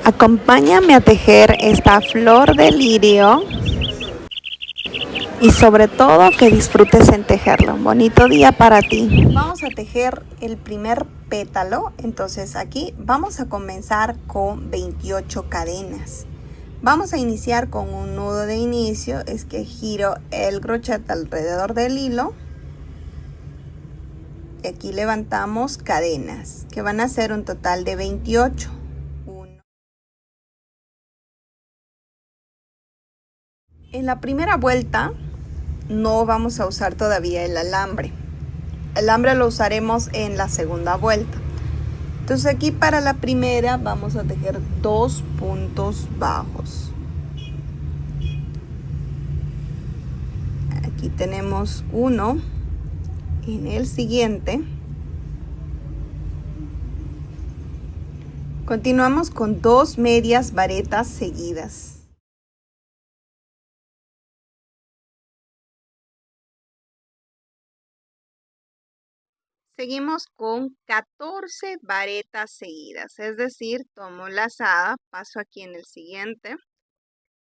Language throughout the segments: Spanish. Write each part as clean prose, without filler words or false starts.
Acompáñame a tejer esta flor de lirio y sobre todo que disfrutes en tejerlo. Un bonito día para ti. Vamos a tejer el primer pétalo, entonces aquí vamos a comenzar con 28 cadenas. Vamos a iniciar con un nudo de inicio, es que giro el crochet alrededor del hilo. Y aquí levantamos cadenas, que van a ser un total de 28. En la primera vuelta no vamos a usar todavía el alambre. El alambre lo usaremos en la segunda vuelta. Entonces aquí para la primera vamos a tejer 2 puntos bajos. Aquí tenemos uno. En el siguiente continuamos con 2 medias varetas seguidas. Seguimos con 14 varetas seguidas, es decir, tomo lazada, paso aquí en el siguiente.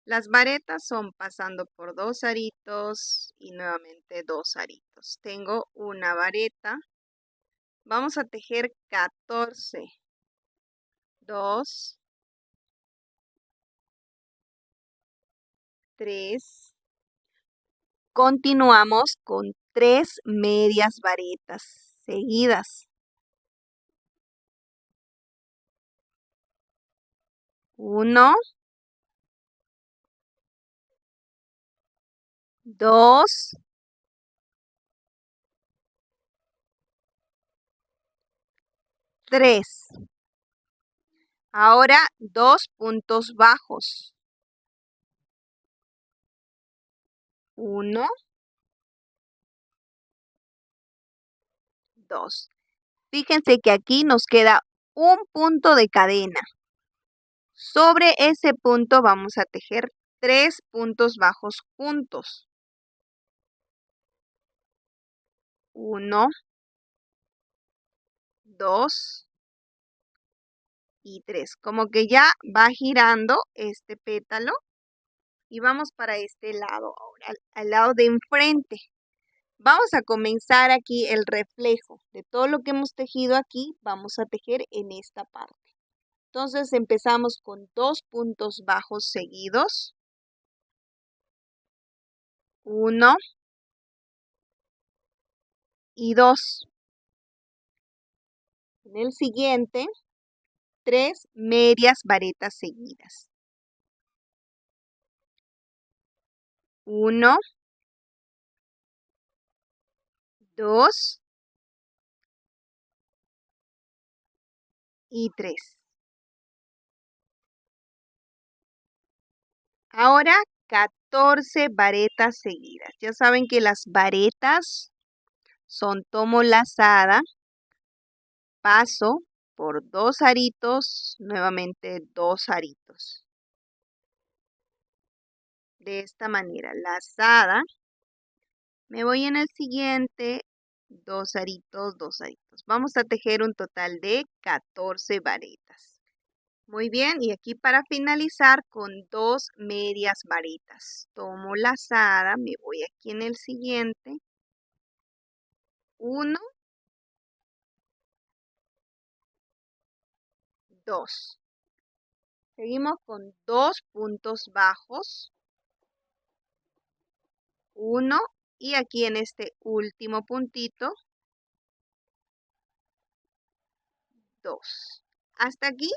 Las varetas son pasando por 2 aritos y nuevamente 2 aritos. Tengo una vareta. Vamos a tejer 14. 2, 3. Continuamos con 3 medias varetas seguidas. 1, 2, 3. Ahora 2 puntos bajos. 1, 2. Fíjense que aquí nos queda un punto de cadena. Sobre ese punto vamos a tejer 3 puntos bajos juntos. 1, 2 y 3. Como que ya va girando este pétalo y vamos para este lado ahora, al lado de enfrente. Vamos a comenzar aquí el reflejo de todo lo que hemos tejido aquí. Vamos a tejer en esta parte. Entonces empezamos con 2 puntos bajos seguidos. 1 y 2. En el siguiente, 3 medias varetas seguidas. 1, 2 y 3. Ahora 14 varetas seguidas. Ya saben que las varetas son tomo lazada, paso por 2 aritos, nuevamente 2 aritos. De esta manera, lazada, me voy en el siguiente, 2 aritos, 2 aritos. Vamos a tejer un total de 14 varetas. Muy bien, y aquí para finalizar con 2 medias varetas. Tomo lazada, me voy aquí en el siguiente. 1, 2. Seguimos con 2 puntos bajos. 1 y aquí en este último puntito, 2. Hasta aquí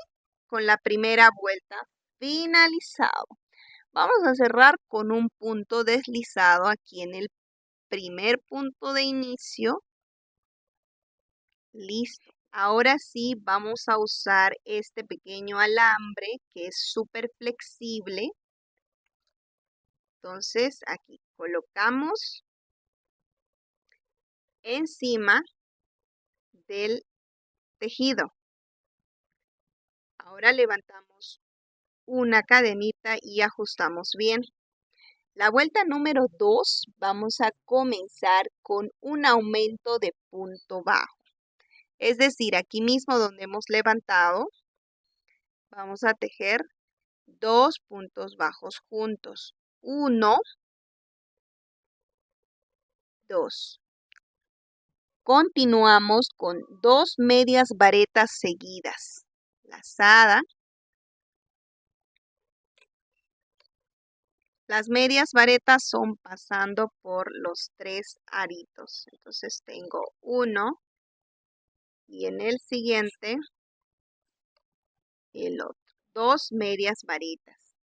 con la primera vuelta finalizado. Vamos a cerrar con un punto deslizado aquí en el primer punto de inicio. Listo. Ahora sí vamos a usar este pequeño alambre que es súper flexible. Entonces aquí colocamos encima del tejido. Ahora levantamos una cadenita y ajustamos bien. La vuelta número 2 vamos a comenzar con un aumento de punto bajo. Es decir, aquí mismo donde hemos levantado, Vamos a tejer 2 puntos bajos juntos. 1, 2. Continuamos con 2 medias varetas seguidas. Lazada. Las medias varetas son pasando por los 3 aritos. Entonces tengo 1 y en el siguiente el otro. 2 medias varetas.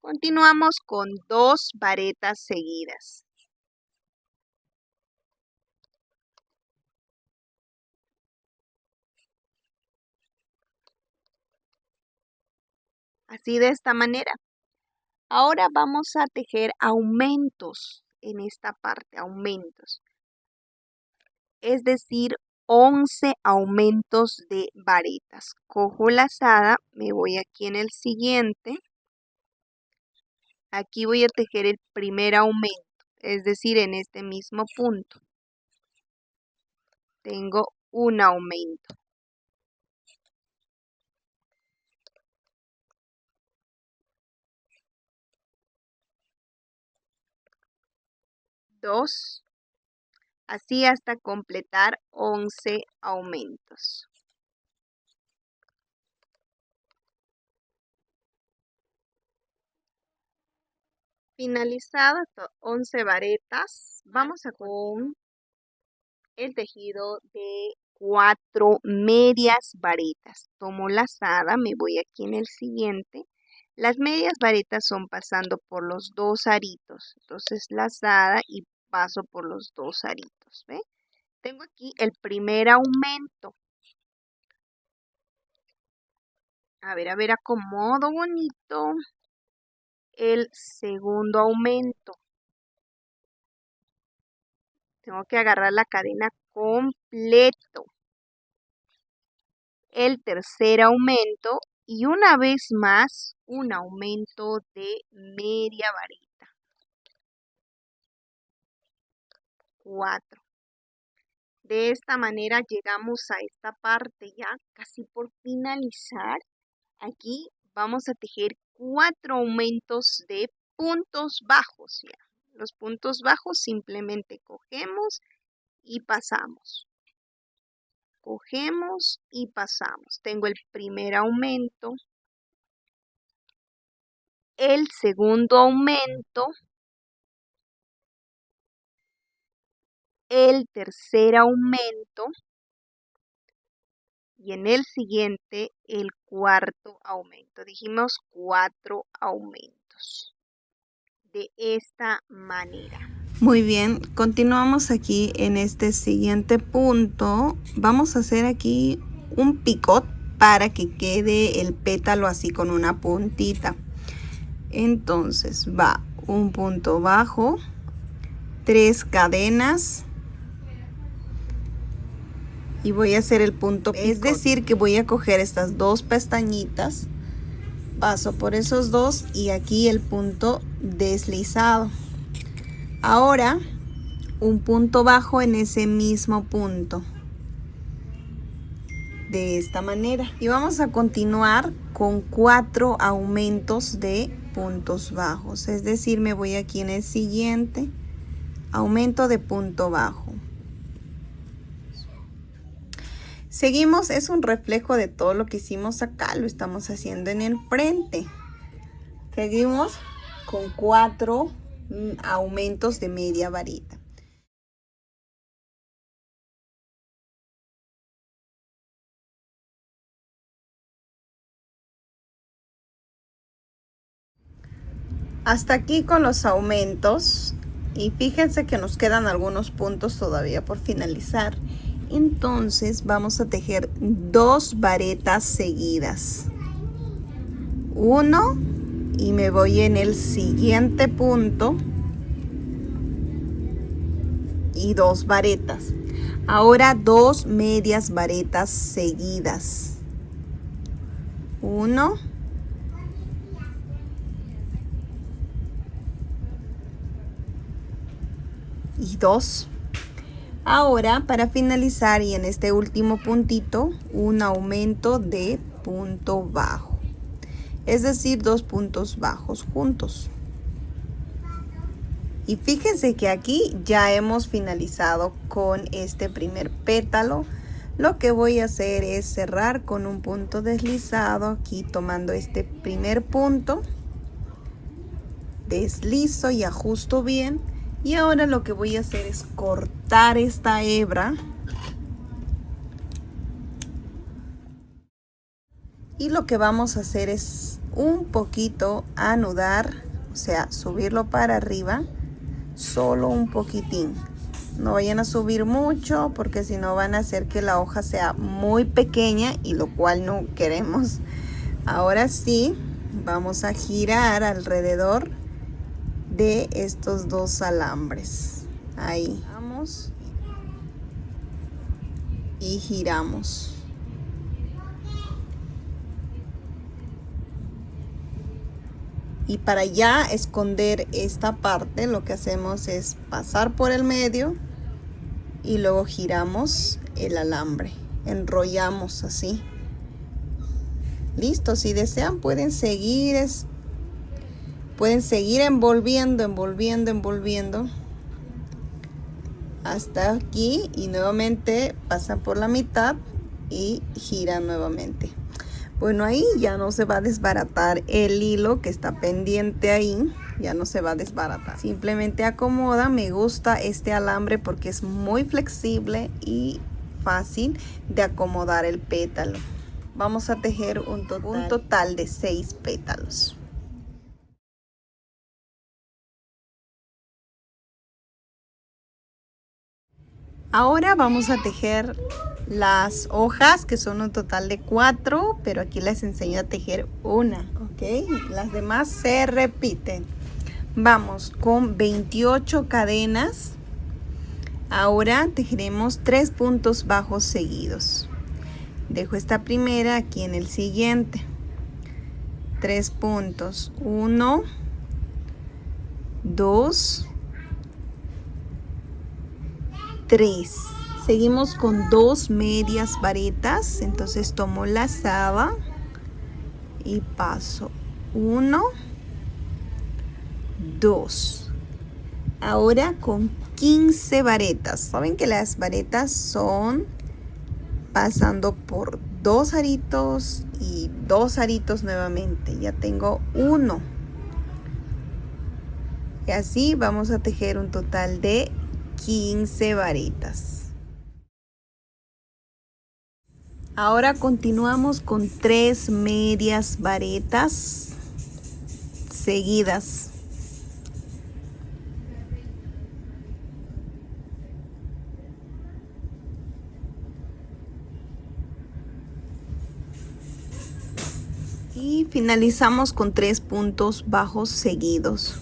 Continuamos con 2 varetas seguidas. Así de esta manera. Ahora vamos a tejer aumentos en esta parte, aumentos. Es decir, 11 aumentos de varetas. Cojo lazada, me voy aquí en el siguiente. Aquí voy a tejer el primer aumento, es decir, en este mismo punto. Tengo un aumento. Dos. Así hasta completar 11 aumentos. Finalizadas 11 varetas, vamos a con el tejido de 4 medias varetas. Tomo lazada, me voy aquí en el siguiente. Las medias varetas son pasando por los 2 aritos. Entonces lazada y paso por los 2 aritos. ¿Ve? Tengo aquí el primer aumento. A ver, acomodo bonito el segundo aumento. Tengo que agarrar la cadena completo. El tercer aumento y una vez más un aumento de media vareta. 4. De esta manera llegamos a esta parte ya casi por finalizar. Aquí vamos a tejer 4 aumentos de puntos bajos ya. Los puntos bajos simplemente cogemos y pasamos. Cogemos y pasamos. Tengo el primer aumento, el segundo aumento, el tercer aumento y en el siguiente el cuarto aumento. Dijimos 4 aumentos. De esta manera. Muy bien, continuamos aquí en este siguiente punto. Vamos a hacer aquí un picot para que quede el pétalo así con una puntita. Entonces va un punto bajo, 3 cadenas y voy a hacer el punto picot. Es decir que voy a coger estas 2 pestañitas, paso por esos 2 y aquí el punto deslizado. Ahora un punto bajo en ese mismo punto, de esta manera. Y vamos a continuar con 4 aumentos de puntos bajos. Es decir, me voy aquí en el siguiente, aumento de punto bajo. Seguimos, es un reflejo de todo lo que hicimos acá, lo estamos haciendo en el frente. Seguimos con 4 aumentos de media vareta. Hasta aquí con los aumentos y fíjense que nos quedan algunos puntos todavía por finalizar. Entonces vamos a tejer 2 varetas seguidas. 1 y me voy en el siguiente punto y 2 varetas. Ahora 2 medias varetas seguidas. 1 y 2. Ahora para finalizar y en este último puntito un aumento de punto bajo. es decir, 2 puntos bajos juntos. Y fíjense que aquí ya hemos finalizado con este primer pétalo. Lo que voy a hacer es cerrar con un punto deslizado aquí, tomando este primer punto, deslizo y ajusto bien. Y ahora lo que voy a hacer es cortar esta hebra y lo que vamos a hacer es un poquito anudar, o sea, subirlo para arriba, solo un poquitín. No vayan a subir mucho porque si no van a hacer que la hoja sea muy pequeña y lo cual no queremos. Ahora sí, vamos a girar alrededor de estos 2 alambres. Ahí vamos y giramos. Y para ya esconder esta parte, lo que hacemos es pasar por el medio y luego giramos el alambre, enrollamos así. Listo, si desean pueden seguir envolviendo hasta aquí y nuevamente pasan por la mitad y giran nuevamente. Bueno, ahí ya no se va a desbaratar el hilo que está pendiente ahí, ya no se va a desbaratar. Simplemente acomoda. Me gusta este alambre porque es muy flexible y fácil de acomodar el pétalo. Vamos a tejer un total de 6 pétalos. Ahora vamos a tejer las hojas, que son un total de 4, pero aquí les enseño a tejer una, ¿ok? Las demás se repiten. Vamos con 28 cadenas. Ahora tejeremos 3 puntos bajos seguidos. Dejo esta primera aquí en el siguiente. 3 puntos. 1, 2, 3. Seguimos con 2 medias varetas. Entonces tomo lazada y paso 1, 2. Ahora con 15 varetas. Saben que las varetas son pasando por 2 aritos y 2 aritos nuevamente. Ya tengo 1. Y así vamos a tejer un total de 15 varetas. Ahora continuamos con 3 medias varetas seguidas. Y finalizamos con 3 puntos bajos seguidos.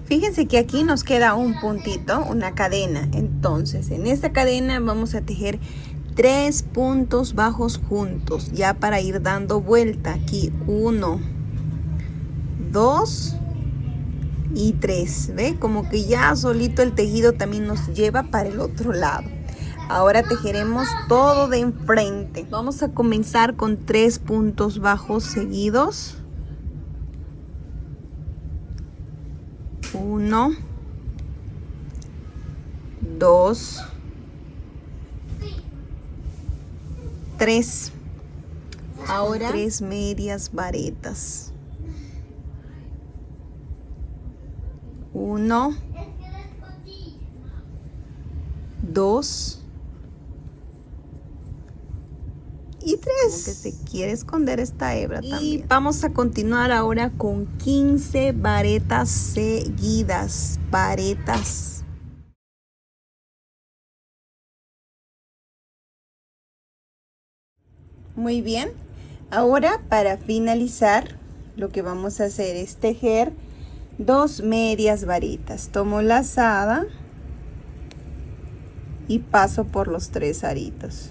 Fíjense que aquí nos queda un puntito, una cadena. Entonces, en esta cadena vamos a tejer 3 puntos bajos juntos, ya para ir dando vuelta. Aquí 1, 2 y 3. ¿Ve? Como que ya solito el tejido también nos lleva para el otro lado. Ahora tejeremos todo de enfrente. Vamos a comenzar con 3 puntos bajos seguidos. 1, 2, 3. Ahora 3 medias varetas. 1, 2 y 3. Como que se quiere esconder esta hebra también. Y vamos a continuar ahora con 15 varetas seguidas. Varetas. Muy bien. Ahora para finalizar lo que vamos a hacer es tejer 2 medias varitas. Tomo lazada y paso por los 3 aritos.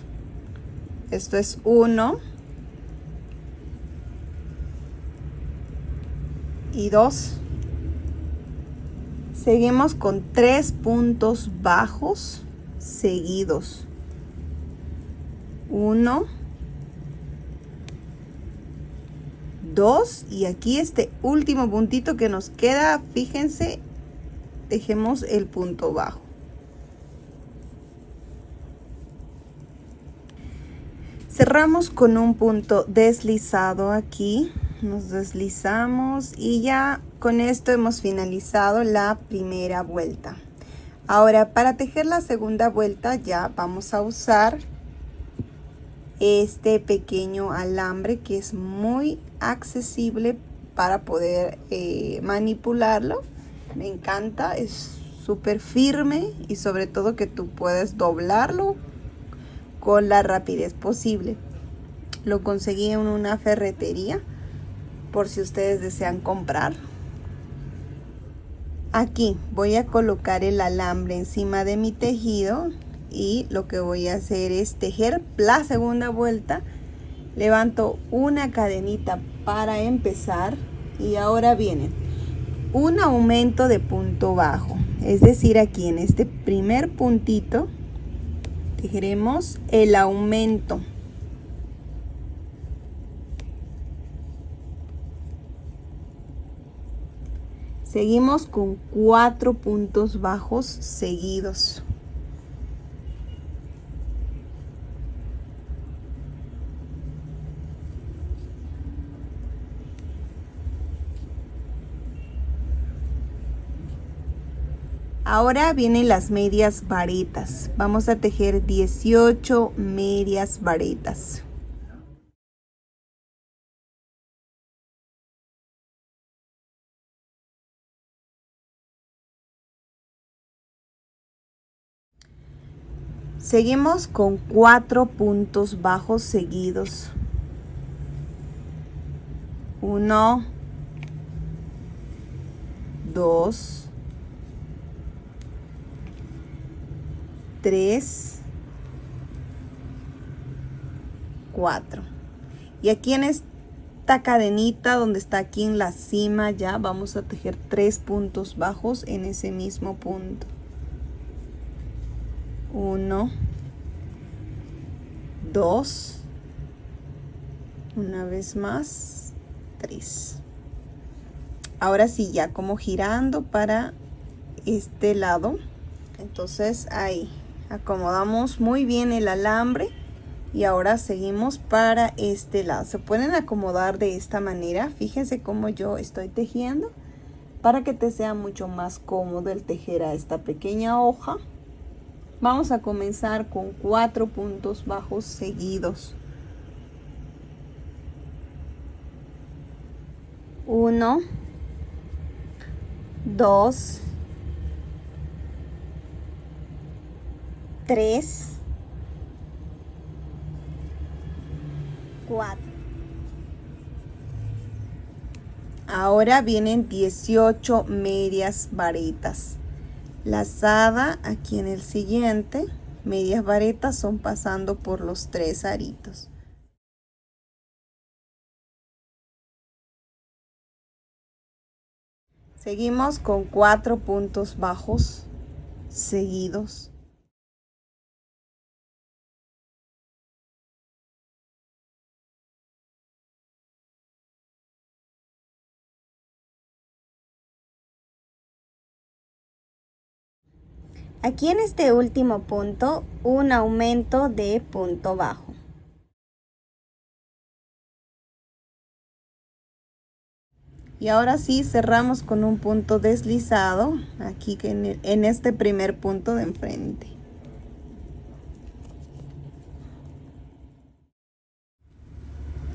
Esto es 1 y 2. Seguimos con 3 puntos bajos seguidos. 1, 2 y aquí este último puntito que nos queda, fíjense, dejemos el punto bajo. Cerramos con un punto deslizado aquí, nos deslizamos y ya con esto hemos finalizado la primera vuelta. Ahora para tejer la segunda vuelta ya vamos a usar este pequeño alambre que es muy accesible para poder manipularlo. Me encanta, es súper firme y sobre todo que tú puedes doblarlo con la rapidez posible. Lo conseguí en una ferretería por si ustedes desean comprar. Aquí voy a colocar el alambre encima de mi tejido y lo que voy a hacer es tejer la segunda vuelta. Levanto una cadenita para empezar y ahora viene un aumento de punto bajo, es decir, aquí en este primer puntito tejeremos el aumento. Seguimos con 4 puntos bajos seguidos. Ahora vienen las medias varetas. Vamos a tejer 18 medias varetas. Seguimos con 4 puntos bajos seguidos. 1, 2, 3, 4. Y aquí en esta cadenita donde está aquí en la cima ya vamos a tejer 3 puntos bajos en ese mismo punto. 1, 2, una vez más, 3. Ahora sí, ya como girando para este lado. Entonces ahí acomodamos muy bien el alambre y ahora seguimos para este lado. Se pueden acomodar de esta manera. Fíjense cómo yo estoy tejiendo para que te sea mucho más cómodo el tejer a esta pequeña hoja. Vamos a comenzar con 4 puntos bajos seguidos. 1, 2, 3, 4. Ahora vienen 18 medias varetas. Lazada aquí en el siguiente, medias varetas son pasando por los 3 aritos. Seguimos con 4 puntos bajos seguidos. Aquí en este último punto, un aumento de punto bajo. Y ahora sí cerramos con un punto deslizado, aquí en este primer punto de enfrente.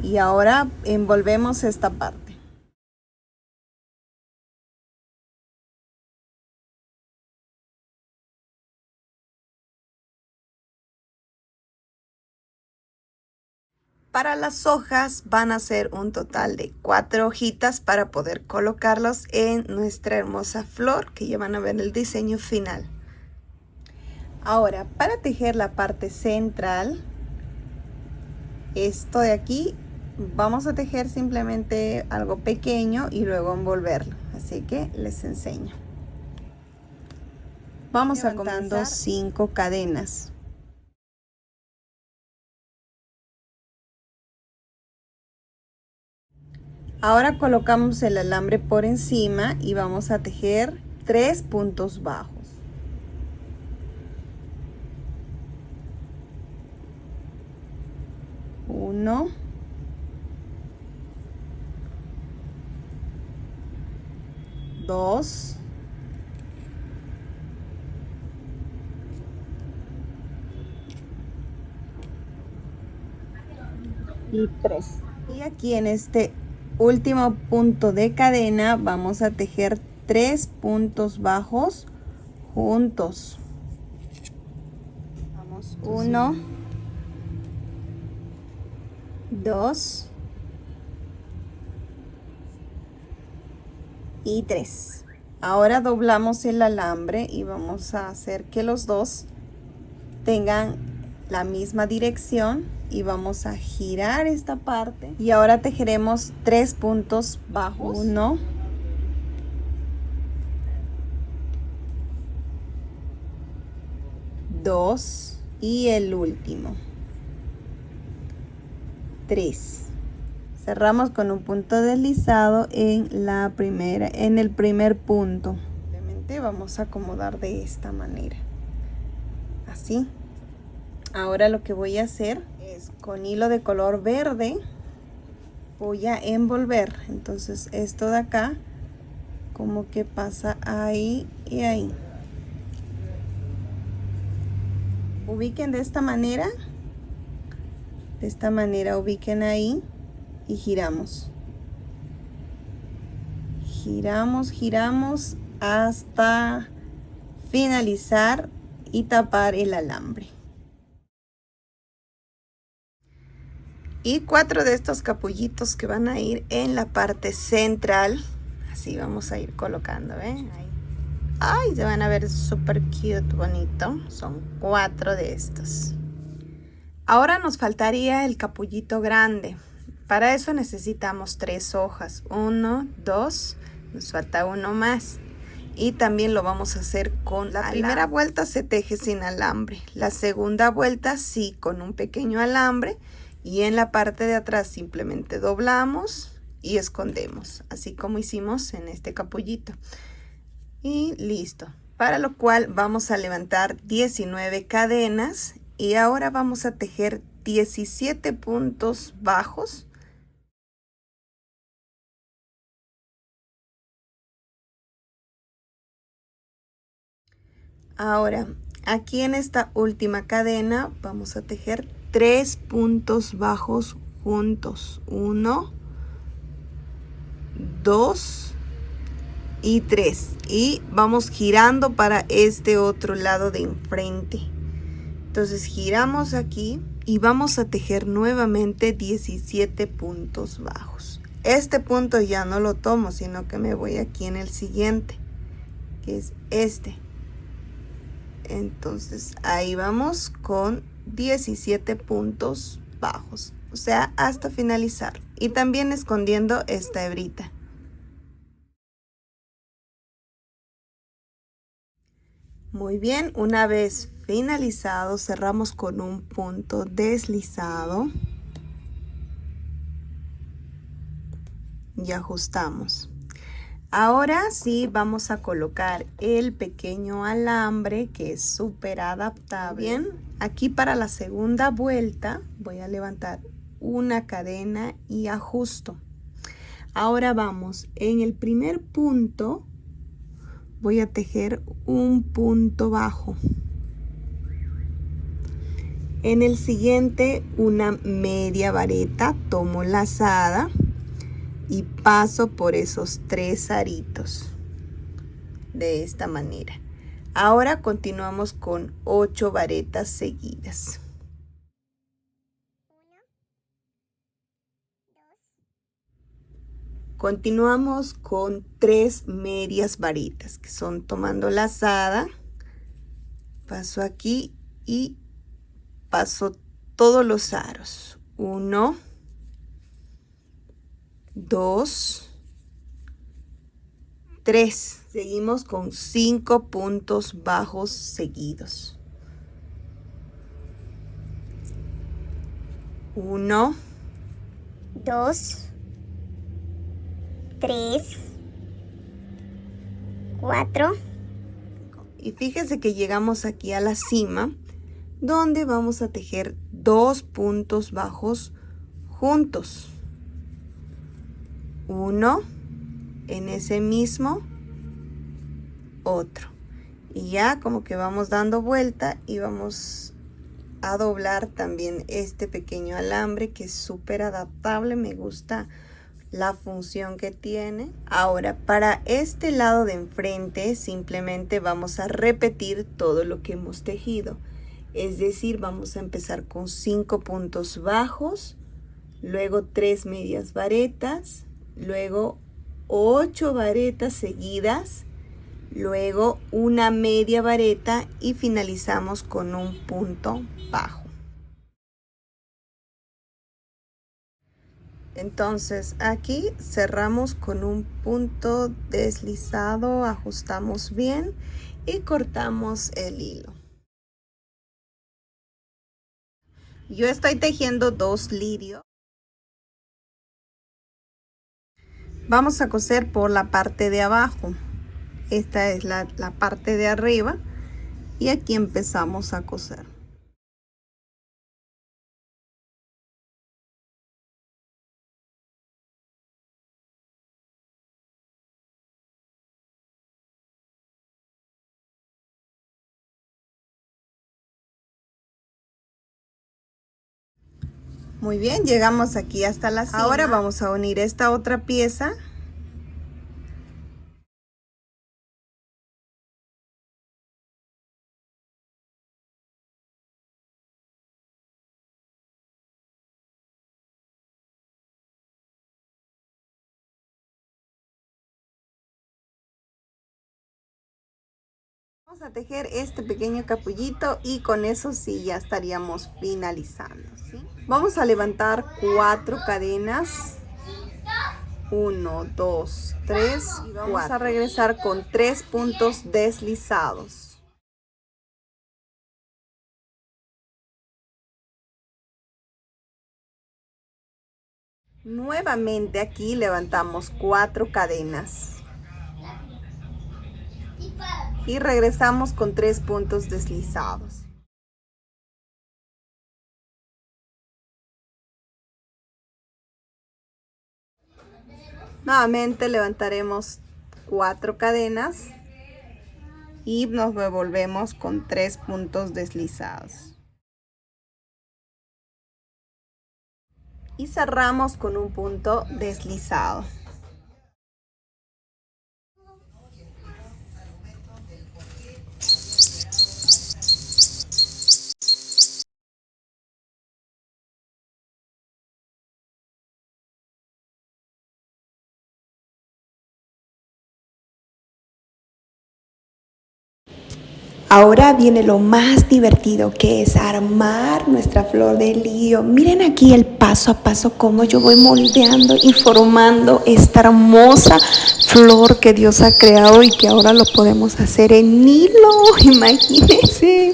Y ahora envolvemos esta parte. Para las hojas van a ser un total de 4 hojitas para poder colocarlos en nuestra hermosa flor que ya van a ver el diseño final. Ahora, para tejer la parte central, esto de aquí, vamos a tejer simplemente algo pequeño y luego envolverlo. Así que les enseño. Vamos a comenzar 5 cadenas. Ahora colocamos el alambre por encima y vamos a tejer 3 puntos bajos. 1, 2, 3. Y aquí en este último punto de cadena vamos a tejer 3 puntos bajos juntos. Vamos, 1, 2 y 3. Ahora doblamos el alambre y vamos a hacer que los dos tengan la misma dirección y vamos a girar esta parte y ahora tejeremos 3 puntos bajos. 1, 2 y el último 3. Cerramos con un punto deslizado en el primer punto. Simplemente vamos a acomodar de esta manera, así. Ahora lo que voy a hacer es con hilo de color verde voy a envolver. Entonces esto de acá como que pasa ahí y ahí. Ubiquen de esta manera. De esta manera ubiquen ahí y giramos. Giramos, giramos hasta finalizar y tapar el alambre. Y 4 de estos capullitos que van a ir en la parte central. Así vamos a ir colocando, ¿ven? Ahí. Ay, se van a ver súper cute, bonito. Son 4 de estos. Ahora nos faltaría el capullito grande. Para eso necesitamos 3 hojas. 1, 2, nos falta uno más. Y también lo vamos a hacer con la primera vuelta se teje sin alambre. La segunda vuelta sí con un pequeño alambre. Y en la parte de atrás simplemente doblamos y escondemos, así como hicimos en este capullito. Y listo. Para lo cual vamos a levantar 19 cadenas y ahora vamos a tejer 17 puntos bajos. Ahora, aquí en esta última cadena vamos a tejer 3 puntos bajos juntos. 1, 2 y 3. Y vamos girando para este otro lado de enfrente. Entonces giramos aquí y vamos a tejer nuevamente 17 puntos bajos. Este punto ya no lo tomo, sino que me voy aquí en el siguiente, que es este. Entonces ahí vamos con 17 puntos bajos, o sea, hasta finalizar. Y también escondiendo esta hebrita. Muy bien, una vez finalizado, cerramos con un punto deslizado. Y ajustamos. Ahora sí vamos a colocar el pequeño alambre que es súper adaptable. Bien, aquí para la segunda vuelta voy a levantar una cadena y ajusto. Ahora vamos en el primer punto, voy a tejer un punto bajo. En el siguiente una media vareta, tomo lazada y paso por esos 3 aritos de esta manera. Ahora continuamos con 8 varetas seguidas. 1, 2. Continuamos con 3 medias varetas que son tomando lazada, paso aquí y paso todos los aros. 1, 2, 3. Seguimos con 5 puntos bajos seguidos. 1, 2, 3, 4. Y fíjese que llegamos aquí a la cima, donde vamos a tejer 2 puntos bajos juntos. 1, en ese mismo, otro. Y ya como que vamos dando vuelta y vamos a doblar también este pequeño alambre, que es súper adaptable. Me gusta la función que tiene. Ahora, para este lado de enfrente simplemente vamos a repetir todo lo que hemos tejido, es decir, vamos a empezar con 5 puntos bajos, luego 3 medias varetas, luego 8 varetas seguidas, luego una media vareta y finalizamos con un punto bajo. Entonces aquí cerramos con un punto deslizado, ajustamos bien y cortamos el hilo. Yo estoy tejiendo 2 lirios. Vamos a coser por la parte de abajo. Esta es la parte de arriba y aquí empezamos a coser. Muy bien, llegamos aquí hasta la cima. Ahora vamos a unir esta otra pieza. Vamos a tejer este pequeño capullito y con eso sí ya estaríamos finalizando, ¿sí? Vamos a levantar 4 cadenas. 1, 2, 3 y vamos a regresar con 3 puntos deslizados. Nuevamente aquí levantamos 4 cadenas y regresamos con 3 puntos deslizados. Nuevamente levantaremos 4 cadenas y nos devolvemos con 3 puntos deslizados. Y cerramos con un punto deslizado. Ahora viene lo más divertido, que es armar nuestra flor de lirio. Miren aquí el paso a paso cómo yo voy moldeando y formando esta hermosa flor que Dios ha creado y que ahora lo podemos hacer en hilo. Imagínense,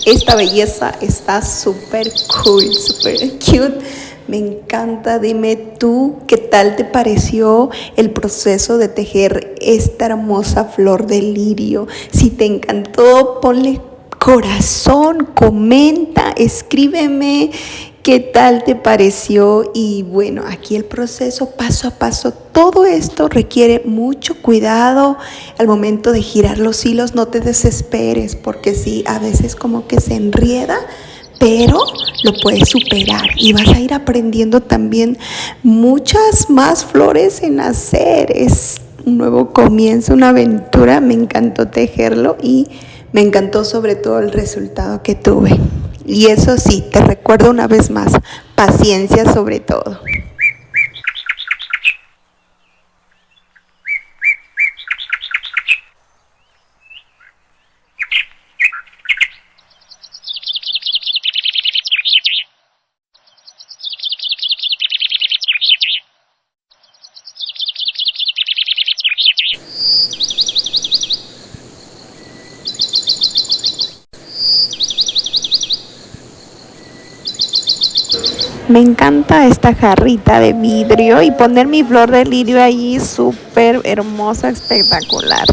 esta belleza está súper cool, súper cute. Me encanta. Dime tú, ¿qué tal te pareció el proceso de tejer esta hermosa flor de lirio? Si te encantó, ponle corazón, comenta, escríbeme qué tal te pareció. Y bueno, aquí el proceso paso a paso. Todo esto requiere mucho cuidado al momento de girar los hilos. No te desesperes, porque sí, a veces como que se enrieda, pero lo puedes superar y vas a ir aprendiendo también muchas más flores en hacer. Es un nuevo comienzo, una aventura. Me encantó tejerlo y me encantó sobre todo el resultado que tuve. Y eso sí, te recuerdo una vez más, paciencia sobre todo. Me encanta esta jarrita de vidrio y poner mi flor de lirio ahí súper hermosa, espectacular.